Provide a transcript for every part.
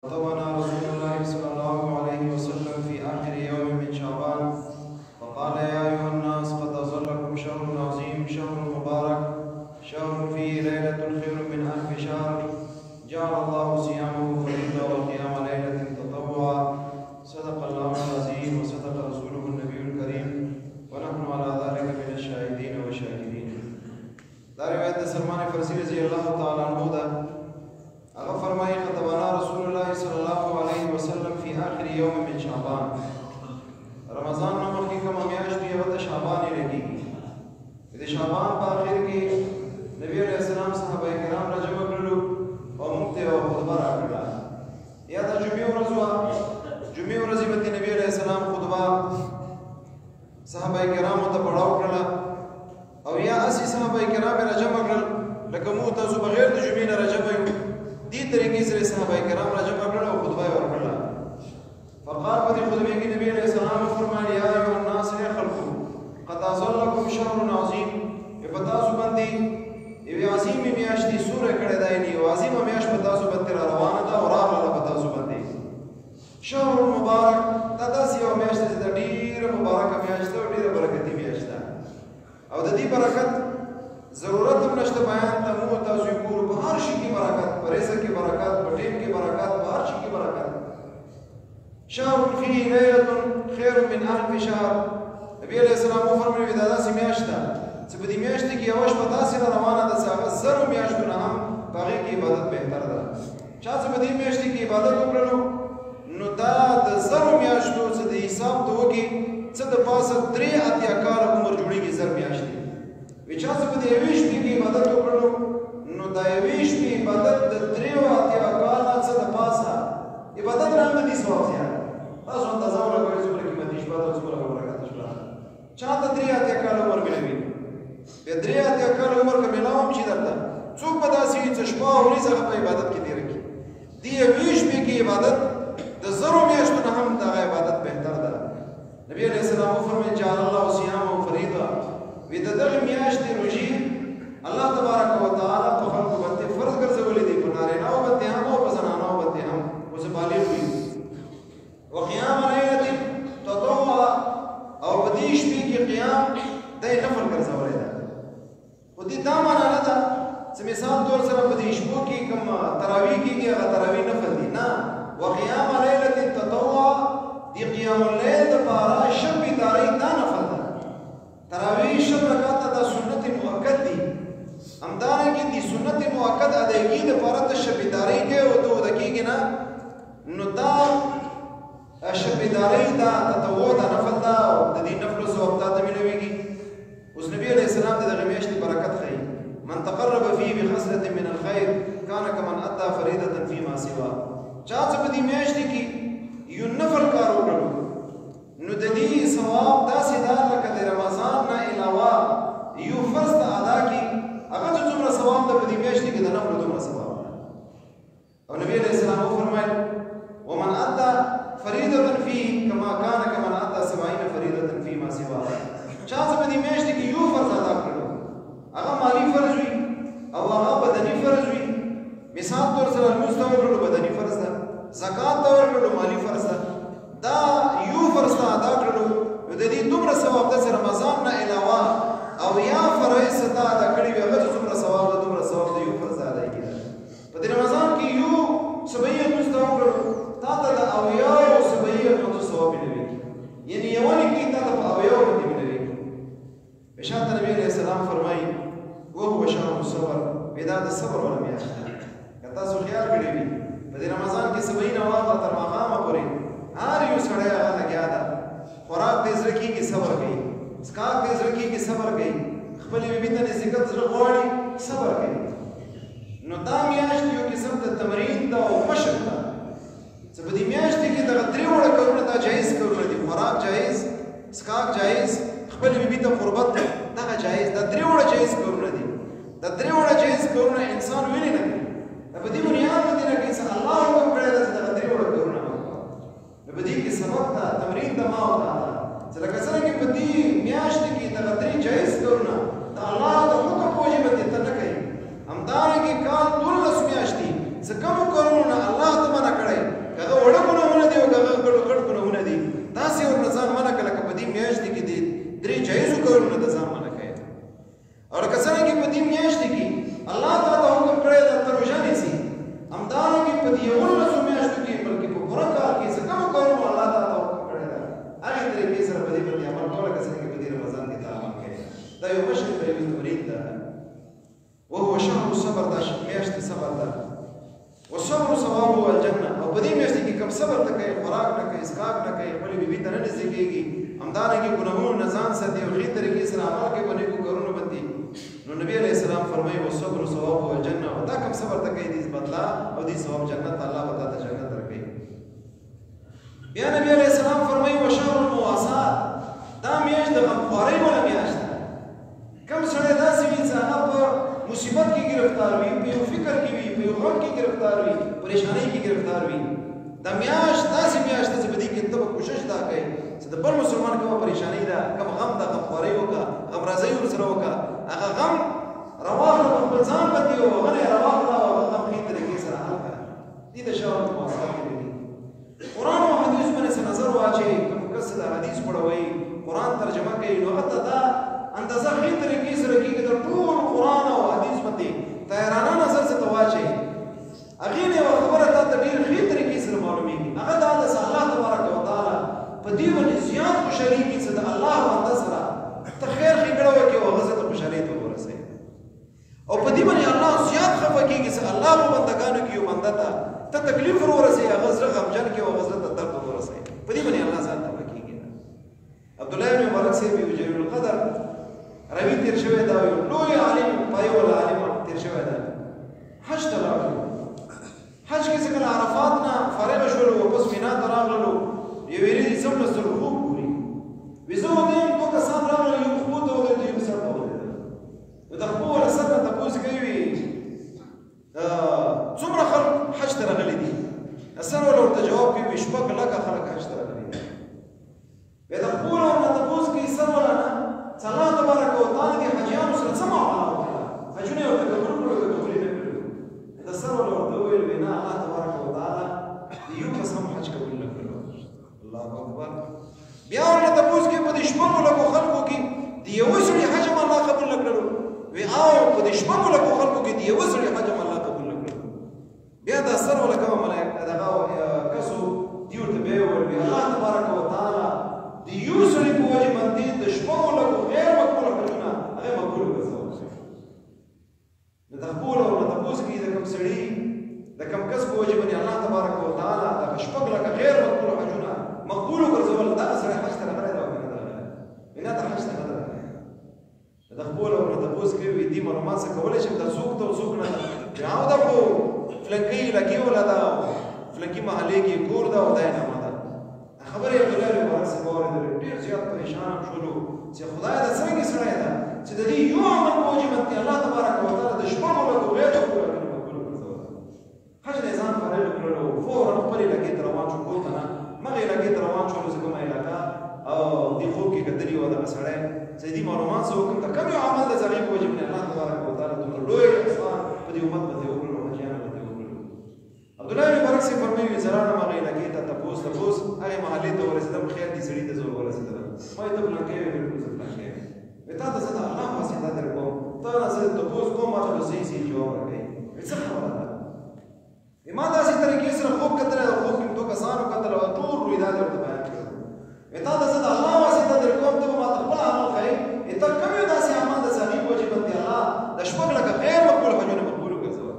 خطبنا رسول الله صلى الله عليه وسلم في آخر يوم من شعبان فقال يا أيها الناس قد أظلكم شهر عظيم شهر مبارك شهر فيه ليلة خير من 1000 شهر جعل الله صيامه فريضة وقيام ليلة تطوعا صدق الله العظيم وصدق رسوله النبي الكريم ونحن على ذلك من الشاهدين والشاكرين. دا روایت سلمان فرسی رضی اللہ تعالی عنہ دا اگر فرمائی خطبنا رسول اللہ صلی اللہ علیہ وسلم فی آخر یوم من شعبان رمضان نمبر کی کم امیاش دی وقت شعبانی لگی دی شعبان پا آخر کی نبی علیہ السلام صحابہ کرام را جمع کرلو و مکتے و خطبہ را کرلا یا دا جمعی و رضی بتی نبی علیہ السلام خطبہ صحابہ کرام تا پڑھاو کرلا او یا اسی صحابہ کرام را جمع کرل لکه مو تاسو بغیر د جمعې نه را جمع یو دې طریقې سره صحابه کرام را جمع کړل او خطبه یې ورکړله. فقال په دې خطبې کې نبی علیه السلام فرمایل یا ایها الناس ای خلقو قد اظلکم شهر عظیم په تاسو باندې یوې عظیمې میاشتې سوره کړې ده یعنې یو عظیمه میاشت په تاسو باندې را روانه ده او راغله په تاسو باندې شهر مبارک دا داسې یوه میاشت ده چې د ډېره مبارکه میاشت ده او ډېره برکتي میاشت ده او د دې برکت ضرورت هم نشته بیان ته مو تاسو یې ګورو په هر شي کې برکت په رزق کې برکت په ټیم کې برکت په هر شي کې برکت شهر فيه ليلة خير من 1000 شهر نبی علیہ السلام وفرمایي دا داسې میاشت ده چې په دې میاشت کې یوه شپه داسې را روانه ده چې هغه زرو میاشتو نه هم په هغې کې عبادت بهتر ده چا چې په دې میاشت کې عبادت وکړلو نو دا د زرو میاشتو چې د حساب ته وکړي څه د پاسه 83 کاله عمر جوړېږي زر میاشتې وی چا چې په دې یوې شپې کې عبادت وکړلو نو دا یوې شپې عبادت د 83 کاله څه د پاسه عبادت نه هم د دې ثواب زیات تاسو اندازه ولګوئ څومره قیمتي شپه ده او څومره برکته شپه ده چا ته 83 کاله عمر ملوي بیا 83 کاله عمر که میلاو هم شي درته څوک به داسې وي چې شپه او ورځ هغه په عبادت کې تېره کړي دې یوې شپې کې عبادت د زرو میاشتو نه هم دغه عبادت بهتر ده. نبی علیہ السلام وفرمایل جعل الله صيامه فريضه وی د دغه میاشتې روژې الله تبارک وتعالی په خلکو باندې فرض ګرځولې دي په نارینه‌و باندې هم او په زنانه‌و باندې هم اوس بالغ وي وقیام لیلة تطوع او په دې شپې کې قیام دی نفل ګرځولې ده خو دې دا معنا نه ده چې مثال طور سره په دې شپو کې کوم تراویح کېږي هغه تراویح نفل دي نه وقیام لیلة تطوع دی قیام اللیل دپاره شب بیدارۍ دا نفل ده تراویح شب رکعته دا سنت مؤکد دي همدارنګه دي سنت مؤکد ادایګي دپاره ته شب بیدارۍ کوي او ته وده کېږي نه نو دا شب بیدارۍ دا تطوع دا نفل ده او د دې نفلو ثواب تا ته ملويږي. اوس نبي علیه السلام د دغې میاشتې برکت ښیي من تقرب فيه بخصلة من الخير كان كمن ادى فريضة فيما سواه چا چې په دې میاشتې کې یو نفل کار وکړو نو د دې ثواب داسې ده لکه د رمضان نه علاوه یو فرض ته ادا کړي هغه چې څومره ثواب ده په دې میاشتې کې د نفلو دومره ثواب ده. او نبی علیه السلام وفرمایل ومن ادى فريضة فيه كما كان كمن ادى 70 فريضة فيما سواه چا چې په دې میاشتې کې یو فرض ادا کړو هغه مالی فرض وي او هغه بدني فرض وي مثال طور سره لمونځ ته ورکړلو بدني فرض ده زکات ته ورکړلو مالی فرض ده دا یو فرض ته ادا کړلو نو د دې دومره ثواب ده چې رمضان نه علاوه او یا فرایض ته ادا کړي وي هغه دومره ثواب ده دومره ثواب ده یو فرض ادایګي ده په دې رمضان کې یو سبعیت لمونځ ته وکړلو تا ته د اویاو سبعیت لمونځ ثواب ملويږي یعنې یوه نیکي تا ته په اویاو باندې ملويږي. بشاته نبی علیه السلام فرمایي وهو شهر الصبر دا د صبر والا میاشت ده که تاسو خیال کړی وي په دې رمضان کې 70 نه واخله تر ماښامه پورې هر یو سړی هغه لګیا ده خوراک دې زړه کېږي صبر کوي څښاک دې زړه کېږي صبر کوي خپلې بیبي ته نصیحت زړه غواړي صبر کوي نو دا میاشت یو قسم د تمرین ده او مشق ده چې په دې میاشتې کې دغه درې وړه کارونه دا جایز کارونه دي خوراک جایز څښاک جایز خپلې بیبي ته قربت دغه جایز دا درې وړه جایز کارونه دي دا درې وړه جایز کارونه انسان ویلې نه کوي دا په دې بنیاد باندې نه کوي چې الله حکم کړی ده چې دغه درې وړه کارونه نو په دې کې سبق ده تمرین ده ما او دا چې لکه څرنګه په دې میاشتې کې دغه درې جایز کارونه د الله د حکم په وجې باندې ته نه کوي همدارنګه کال 12 میاشتې چې کوم کارونه الله ته منع کړی والجنه. او په دې میاشت کې کوم صبر نه کوي، خوراک نه کوي، اسکاک نه کوي، خپل بیبي ته نه نږدې کېږي، همدارنګه ګناهونو نه ځان ساتي او ښې طریقې سره عمل کوي په نیکو کارونو باندې، نو نبی علیه السلام فرمایي والصبر ثواب والجنه. دا کوم صبر ته کوي دې بدلا او دې ثواب جنت الله وتا ته جنت درکوي. بیا نبی علیه السلام فرمایي وشهر المواسات، دا میاشت د غمخوارۍ والا میاشت ده. کوم سړی داسې وي چې هغه په مصیبت کې گرفتار وي، په یو فکر کې وي، په یو غم کې گرفتار وي، پریشانۍ کې گرفتار وي، دا میاشت داسې میاشت ده چې په دې کې ته به کوشش دا کوي چې د بل مسلمان کومه پریشانۍ ده، کوم غم ده، غمخوارۍ وکړه، غمرازۍ ورسره وکړه، هغه غم راواخله په خپل ځان باندې او هغه یې راواخله او هغه غم ښې طریقې سره حل کړه. دې د شهر المواسات کې دي. قرآن او حدیث باندې نظر واچوي، کوم کس د حدیث پړوي، قرآن ترجمه کوي، نو هغه ته دا اندازه ښې طریقې سره کېږي د ټول قرآن او حدیث باندې طاهرانه نظر څه واچوي، هغې نه یوه خبره تا ته ډېر ښې طریقې سره معلومېږي. هغه دا ده چې الله تبارک وتعالی په دې باندې زیات خوشحالېږي چې د الله بنده سره ته خیر ښېګړه وکړې او هغه زه ته خوشحالۍ ته ورسوې، او په دې باندې الله زیات خفه کېږي چې الله په بندګانو کې یو بنده ته ته تکلیف ور ورسوې، هغه زړه غمجن کړې او هغه زړه ته درد ور ورسوې، په دې باندې الله ځان خفه کېږي. عبدالله بن مبارک صاحب یو جلیل القدر روي تیر شوی دا، یو لوی عالم پایه والا عالم تیر شوی دا، حج ته لاړلو. حج کې چې کله عرفات نه فارغ شولو واپس مینا ته راغللو، یو ویلي څملستلو خوب ګوري، وي زه ودیم دوه کسان راغلل، یو خپو ته ودرېدل، یو سر ته ودرېدل. نو د خپو والا سر نه تپوس کوي څومره خلک حج ته راغلي دي؟ سر والا ورته جواب کوي شپږ لکه خلک حج ته راغلي دي. بیا د خپو والا ورته تپوس کوي سر والا نه چې الله تبارک وتعالی دې حاجیانو سره څه معامله وکړه؟ حجونه یې ورته قبول کړو که قبول یې نه کړو؟ د سر والا ورته وویل وی نه الله تبارک وتعالی د یو کس هم حج قبول نه کړو. الله اکبر. بیا ورنه تپوس کوي په دې شپږو لکو خلکو کې د یوه سړي حج هم الله قبول نه کړلو؟ وی او په دې شپږو لکو خلکو کې د یوه سړي حج هم الله قبول نه کړلو. بیا دا سر والا کومه ملایکه دغه کسو دې ورته بیا وویل وی الله تبارک وتعالی د یو سړي په وجه باندې د شپږو لکو غیر مقبوله حجونه هغه مقبول وګرځول. نو د خپل او د تپوس کې د کوم سړي د کوم کس په وجه باندې الله تبارک وتعالی د شپږ لکه غیر مقبوله حجونه مقبول وګرځول، دا سړی حج ته راغلی دی او که نه دی راغلی؟ وایي نه ته حج ته نه دی راغلی. د خپل او د تپوس کې وي دې معلومات څه کولی شم دا څوک ته او څوک نه ده؟ او دا خو فلنکۍ علاقې والا ده او فلنکي محلې کې کور ده او دا یې نامه ده. خبرې عبدالله بن مبارک صاحب واورېدلې، ډېر زیات پریشان شولو چې خدای دا څرنګه سړی ده چې د دې یو عمل په وجه باندې الله تبارک وتعالی د شپږو لکو غیر مقبوله حجونه مقبول وګرځول. حج نه یې ځان فارغ کړلو، فورا خپلې علاقې ته روان شو، کور ته نه مغې علاقې ته روان شولو چې کومه علاقه او دې خوب کې کتلي وه دغه سړی چې دې معلومات څه وکړم د کوم یو عمل د هغې په وجه باندې الله تبارک وتعالی دومره لوی احسان په دې امت باندې وکړلو، حاجیانو باندې وکړلو. عبدالله بن مبارک صاحب فرمایي زه راغلم هغې علاقې ته تپوس هغې محلې ته ورسېدم، خیر دې سړي ته زه ورسېدلم، ما ته فلانکی وې بلکل زه فلانکی یم، وایي تا ته زه د الله واسطه در کوم، تا نه زه تپوس کوم ما ته به صحیح صحیح جواب راکوې. وایي څه خبره ده؟ وایي ما داسې طریقې سره خوب کتلی او خوب کې مې دوه کسانو کتل او ټول رویداد یې ورته بیان کړل. وایي تا ته زه د الله واسطه در کوم، ته به ما ته خپل عمل ښایې، وایي ته کوم یو داسې عمل د هغې په وجې باندې الله د شپږ لکه غیر مقبول حجونه مقبول وګرځول.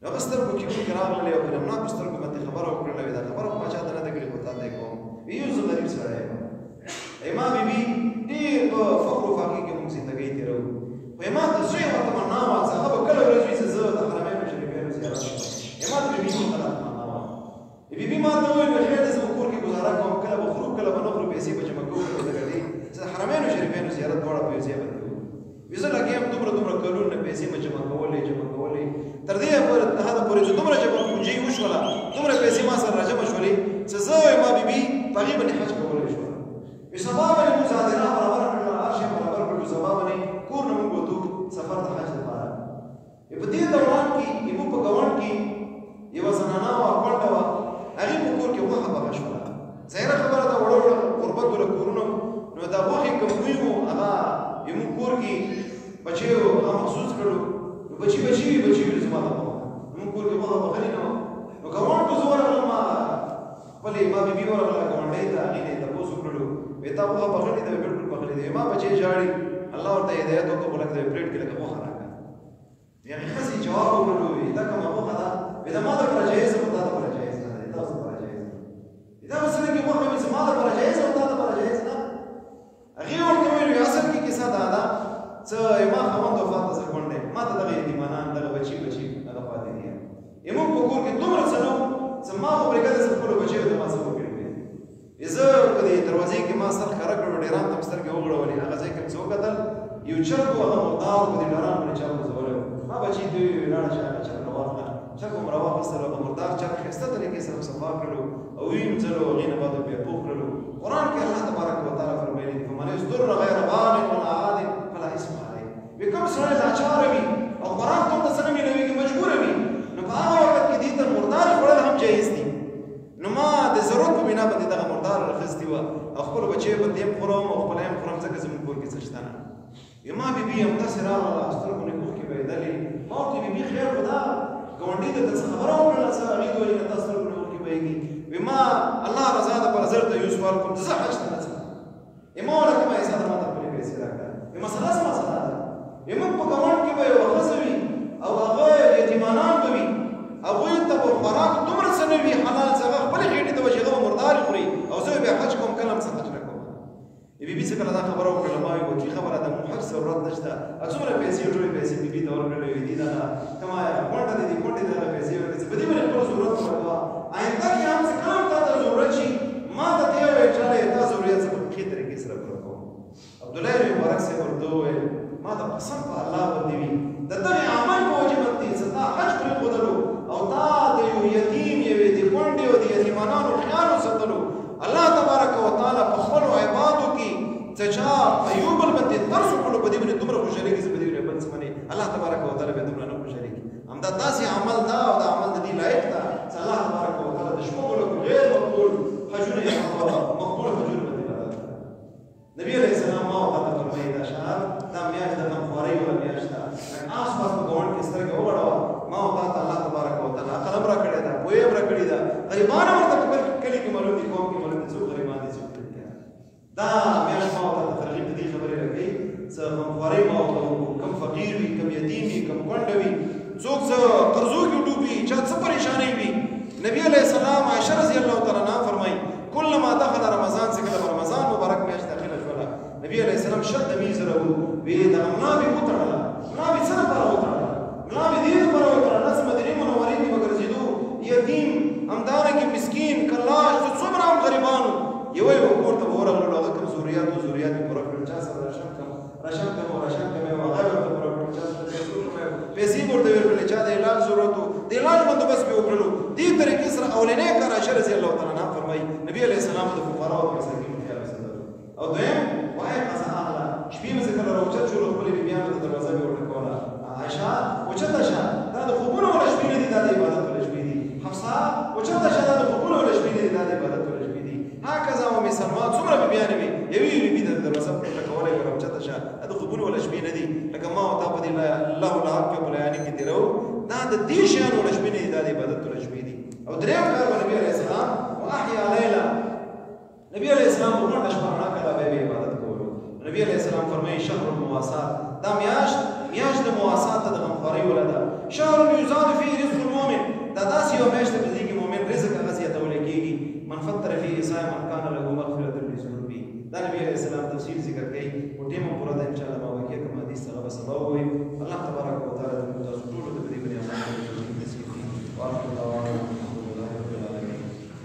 نو هغه سترګو کې اوښکې راغللې او په نمناکو سترګو باندې خبره وکړله، وایي دا خبره خو ما چا ته نه ده کړې خو تا ته یې کوم. وایي یو زه غریب سړی یم، ما بیبي ډېر په فقر و فاقې کې موږ زندګۍ تېروو، خو ما ته زوی یوه تمنا وه چې هغه به کله ورځ وي چې زه د حرمینو شریفینو زیارت وکړم. ما ته بیبي کومه تمنا وه. بیبي ما ته وویل خیر دی زه به کور کې ګزاره کوم، کله به خورو کله به نه خورو، پیسې به جمع کوو کله به ګټې چې د حرمینو شریفینو زیارت دواړه په یو ځای باندې وکړو. وایي زه لګیا یم دومره کلونه پیسې به جمع کولې تر دې حده پورې چې دومره جمع پونجي وشوله، دومره پیسې ما سره راجمع شولې چې زه ما بیبي په هغې باندې حج کولی شوله. وایي سبا باندې مو صادره برابره کړله، هر شی برابر کړلو، سبا باندې کور نه مونږ وتو سفر د حج لپاره. په دې دوران کې زموږ په ګاونډ کې یوه زنانه وه، کونډه وه، هغې په کور کې غوښه پخه شوله. ظاهره خبره ده وړه وړه غربت وله کورونه، نو دا غوښې کوم بوی و هغه زموږ کور کې بچیو هغه محسوس کړلو. بچی ویل زما ته وخوره، زموږ کور کې غوښه پخلې نه وه. نو ګاونډ ته زه ورغلم، خپلې ما بیبي ورغله ګاونډۍ ته، هغې نه یې تپوس وکړلو، وایي تا غوښه پخلې ده؟ بلکل پخلې ده. ما بچی ژاړي، الله ورته هدایت وکړو، لکه د پلیټ کې لکه غوښه راکړه. هغې ښځې جواب وکړلو، وایي دا کومه غوښه ده؟ دا ما دپاره جایز او تا دپاره جایز نه دی تاسو دپاره جایز دی دا مسله کې غوښه وي زما دپاره جایز او تا دپاره جایز نه هغې ورته ویلو اصل کې کیسه دا ده څه ما خاوند وفات ته زه کونډ یم ما ته دغه یتیمانان دغه بچي هغه پاتې دي زموږ په کور کې دومره څه نه و څه ما خو پرېږده زه خپلو بچیو ته ما څه وکړي زه په دې دروازې کې ما سر ښکاره کړو ډېران ته مې سترګې وغړولې هغه ځای کې مې څه وکتل یو چرګ و هغه مردار په دې ډران باندې چا غورځولی و ما بچي ته وویل لاړه چې هغه چرګ راواخله چرګ مو راواخیستل هغه مردار چرګ ښایسته طریقې سره صفا کړلو او وینځلو هغې نه بعد بیا پوخ کړلو قرآن کې الله تبارک وتعالی فرمایلي دي فمن یضر غیر باغ ولا عاد فلا اثم علیه وي کوم سړی لاچاره وي او خوراک ته ورته څه نه مېلوېږي مجبوره وي نو په هغه وخت کې دې ته مردار خوړل هم جایز دي نو ما د ضرورت په بنا باندې دغه مردار راخیستې وه او خپلو بچیو باندې هم خورم او خپله هم خورم ځکه زموږ کور کې څه شته نه ما بیبي همداسې راغله سترګو نه اوښکې بهېدلې ما ورته بیبي خیر خو دا ګاونډي ته څه خبره وکړله څه هغې د وجې نه تا سترګو نه اوښکې بهېږي وي ما الله رضا دپاره زه درته یو سوال کوم زه حج ته نه ځم ما وله کومه حصه ده ما ته خپلې پیسې راکړه مسله څه مسله ده موږ په ګاونډ کې به یوه ښځه وي او هغه یتیمانان به وي هغوی ته به خوراک دومره څه نه وي حلال څه هغه خپلې خېټې ته به چې هغه به مردارې خوري او زه بیا حج کوم کله هم څه حج نه کوم بیبي څه کله دا خبره وکړله ما وایي وکي خبره ده مو حج ضرورت نشته څومره پیسې ټولې پیسې بیبي ته ورکړلې وي دي دغه کومه کونډه دي کونډې ته دغه پیسې ورکړي په دې باندې خپله ضرورت پوره کوه آینده کې هم څه کله هم تا ته ضرورت شي ما ته ته یې وویل چاله تا ضرورت څه په ښې طریقې سره پوره کوم عبدالله بن مبارک صاحب ورته وویل ما ته قسم په الله باندې وي د دغې عمل په وجه باندې چې تا حج پرېښودلو او تا د یو یتیم یوې د کونډې او د یتیمانانو خیال وساتلو الله تبارک وتعالی په خپلو عبادو کې څه چا ایوب باندې ترس وکړو په دې باندې دومره خوشحالېږي چې په دې باندې بل څه منې الله تبارک وتعالی به دومره نه خوشحالېږي همدا داسې عمل دا او دا عمل د دې لایق ده چې الله تبارک وتعالی د شپږو لکو غیر مقبول حجونه یې مقبول حجونه باندې بدل کړه نبي علیه السلام ما ورته فرمایي دا شهر دا میاشت د غمخوارۍ ولا میاشت ده آس پاس په ګاونډ کې سترګې وغړوه ما ورته الله تبارک وتعالی عقل هم راکړې ده پوهه هم راکړې ده غریبان هم ورته خپل کلي کې معلوم دي قوم کې معلوم دي څوک غریبان دي څوک دا میاشت ما ورته ترغیب د دې خبرې راکوي څه غمخوارۍ ما ورته وکړو کم فقیر وي کم یتیم وي کم کونډه وي څوک څه قرضو کې ډوب وي چا څه پریشانۍ وي نبي علیه السلام عایشه رضی الله تعالی عنها فرمایي کلما دخل رمضان چې کله رمضان مبارک میاشت داخله شوله نبي علیه السلام شد میزره وي دغه ملا مې وتړله ملا مې څه لپاره وتړله ملا مې دې لپاره وتړله داسې مدینې منورې کې به ګرځېدو یتیم همدارنګې مسکین کلاش څومره هم غریبانو یوه یوه کور ته به ورغللو هغه کوم ضروريات یې پوره کړل چا سره راشن کم یې و هغه ورته پوره کړل چا سره پیسې به ورته ورکړلې چا د علاج ضرورت و د علاج بندوبست به وکړلو دې طریقې سره اولنۍ کار عایشه رضی الله تعالی عنها فرمایي نبي علیه السلام د فقراو او مساکینو خیال وساتلو او دویم وایي قضا اغله شپې به زه کله راوچت شولو خپلې بیبیانو ته دروازه مې وټکوله عایشه اوچته شه دا د خوبونو ولا شپې نه دي دا د عبادت ولا شپې دي حفصه اوچته شه دا د خوبونو ولا شپې نه دي دا د عبادت ولا شپې دي هکذا ام سلمى څومره بیبیانې وي یوې بیبي د دروازه پرې ټکولی وه راوچته شه دا د خوبونو ولا شپې نه دي لکه ما او تا په دې الله الحق کې په لیانې کې تېرو دا د دې شیانو ولا شپې نه دي دا د عبادت ولا شپې دي او دریم کار به نبي علیه السلام واحیا لیلا نبي علیه السلام په غونډه شپه رڼا کله به یې عبادت کولو نبي علیه السلام فرمایي شهر المواسات دا میاشت د مواسات د غمخوارۍ ولا ده شهر یزاد فيه رزق المؤمن دا داسې یو میاشت ده په دې کې مؤمن رزق هغه زیاتولی کېږي من فطر فيه صائما كان له مغفرة لذنوبه دا نبي علیه السلام تفصیل ذکر کوي او ټیم هم پوره ده انشاءالله ما واقع کوم حدیث هغه به سبا ووایي الله تبارک وتعالی زموږ تاسو ټولو ته په دې باندې عمل نصیب کړي واخر دعوانا الحمدلله رب العالمین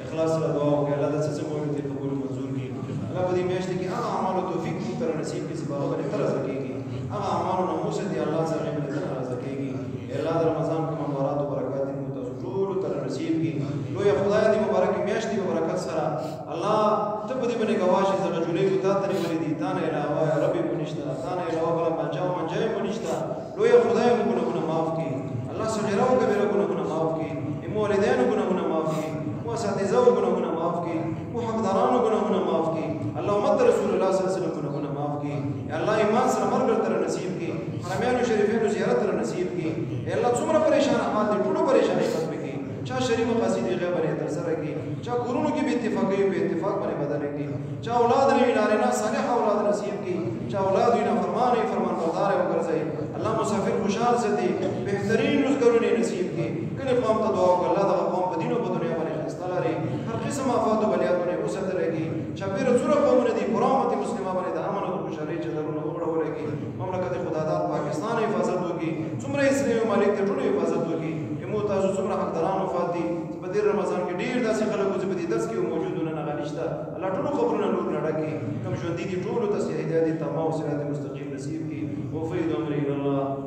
اخلاص سره دعا وکړئ الله دا څه مو دې قبول منظور کړي الله په دې میاشت کې هغه اعمالو توفیق مو تر نصیب کړي چې هغه باندې ترازه کېږي هغه اعمالو نه مو دې الله څخه باندې ترازه کېږي الله د رمضان کوم انوارات او برکات مو تاسو ټول تر نصیب کړي لوی خدای دې مبارک میاشت دې برکت سره الله ته په دې باندې گواش زغه جوړې کو تا ته ولې دي تا نه علاوه رب پنيشتا تا نه علاوه بل منجاي پنيشتا لوی خدای مو ګناهونه معاف کړي الله صغیرو کبیره ګناهونه معاف کړي مولدینو ګناهونه معاف کړي واساتذو ګناهونه معاف کړي حقدارانو ګناهونه معاف کړي الله امت رسول الله صلی الله علیه وسلم ګناهونه معاف کړي الله ایمان سره مرګ تر نصیب کړي حرمینو شریفینو زیارت تر نصیب کړي الله څومره پریشان احوال دي ټول پریشانې ختم کړي چا شریف مقاصد غیب باندې تر سره کړي چا کورونو کې به اتفاقي په اتفاق باندې بدل کړي چا اولاد نه نارینه صالح اولاد نصیب کړي چا اولاد وینا فرمان بردار وګرځي الله مسافر خوشحال ساتي بهترین روزګارونه نصیب کړي کله قوم ته دعا وکړه الله دغه قوم په دین او په دنیا باندې خسته لري هر قسم آفات او بلیاتونه وساتلږي چاپیره څوره قومونه دي برامت مسلمه باندې د امن او خوشحالۍ چدرونه وغوړولږي مملکت خدا داد پاکستان حفاظت وکړي څومره اسلامي ممالک د ټولو حفاظت وکړي که مو تاسو څومره حقداران وفات دي په دې رمضان کې ډیر داسې خلک چې په دې درس کې موجودونه نه غلیشته الله ټولو قبرونه نور نه ډکي کوم ژوندي دي ټولو ته هدایت تمام او صراط مستقیم نصیب کړي وفید امر الى الله